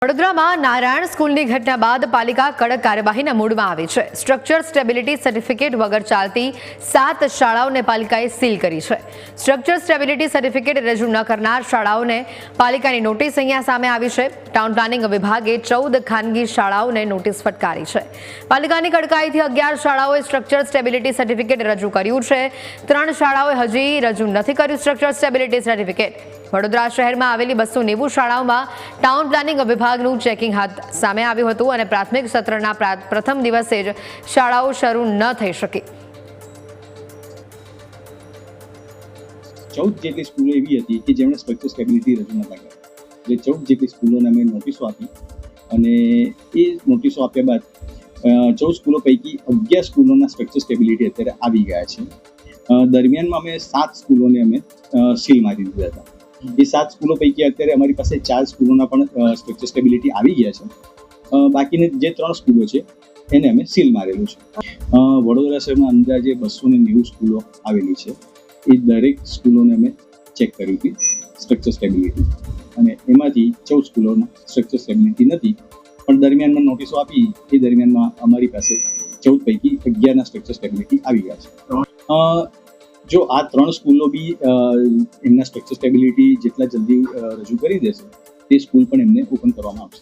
વડોદરામાં નારાયણ સ્કૂલની ઘટના બાદ પાલિકા કડક કાર્યવાહીના મૂડમાં આવી છે। સ્ટ્રક્ચર સ્ટેબિલિટી સર્ટિફિકેટ વગર ચાલતી 7 શાળાઓને પાલિકાએ સીલ કરી છે। સ્ટ્રક્ચર સ્ટેબિલિટી સર્ટિફિકેટ રજૂ ન કરનાર શાળાઓને પાલિકાની નોટિસ અહીંયા સામે આવી છે। ટાઉન પ્લાનિંગ વિભાગે 14 ખાનગી શાળાઓને નોટિસ ફટકારી છે। પાલિકાની કડકાઈથી 11 શાળાઓએ સ્ટ્રક્ચર સ્ટેબિલિટી સર્ટિફિકેટ રજૂ કર્યું છે। 3 શાળાઓએ હજી રજૂ નથી કર્યું સ્ટ્રક્ચર સ્ટેબિલિટી સર્ટિફિકેટ। વડોદરા શહેરમાં આવેલી 290 શાળાઓમાં ટાઉન પ્લાનિંગ વિભાગનું ચેકિંગ હાથ સામે આવ્યું હતું અને પ્રાથમિક સત્રના પ્રથમ દિવસે જ શાળાઓ શરૂ ન થઈ શકી। 14 જેટલી સ્કૂલો એવી હતી કે જેમણે સ્ટ્રક્ચર સ્ટેબિલિટી રજૂ નતા કરી। જે 14 જેટલી સ્કૂલોને અમે નોટિસો આપી અને એ નોટિસો આપ્યા બાદ 14 સ્કૂલો પૈકી 11 સ્કૂલોના સ્ટ્રક્ચર સ્ટેબિલિટી અત્યારે આવી ગયા છે। દરમિયાનમાં અમે 7 સ્કૂલોને અમે સીલ મારી દીધા હતા। એ 7 સ્કૂલો પૈકી અત્યારે અમારી પાસે 4 સ્કૂલોના પણ સ્ટ્રક્ચર સ્ટેબિલિટી આવી ગયા છે। બાકીની જે 3 સ્કૂલો છે એને અમે સીલ મારેલું છે। વડોદરા શહેરમાં અંદાજે 290 સ્કૂલો આવેલી છે। એ દરેક સ્કૂલોને અમે ચેક કરી હતી સ્ટ્રક્ચર સ્ટેબિલિટી અને એમાંથી 14 સ્કૂલોના સ્ટ્રક્ચર સ્ટેબિલિટી નથી, પણ દરમિયાનમાં નોટિસો આપી એ દરમિયાનમાં અમારી પાસે 14 પૈકી 11ના સ્ટ્રક્ચર સ્ટેબિલિટી આવી ગયા છે। જો આ 3 સ્કૂલો બી એમના સ્ટ્રક્ચર સ્ટેબિલિટી જેટલા જલ્દી રજૂ કરી દેશે તે સ્કૂલ પણ એમને ઓપન કરવામાં આવશે।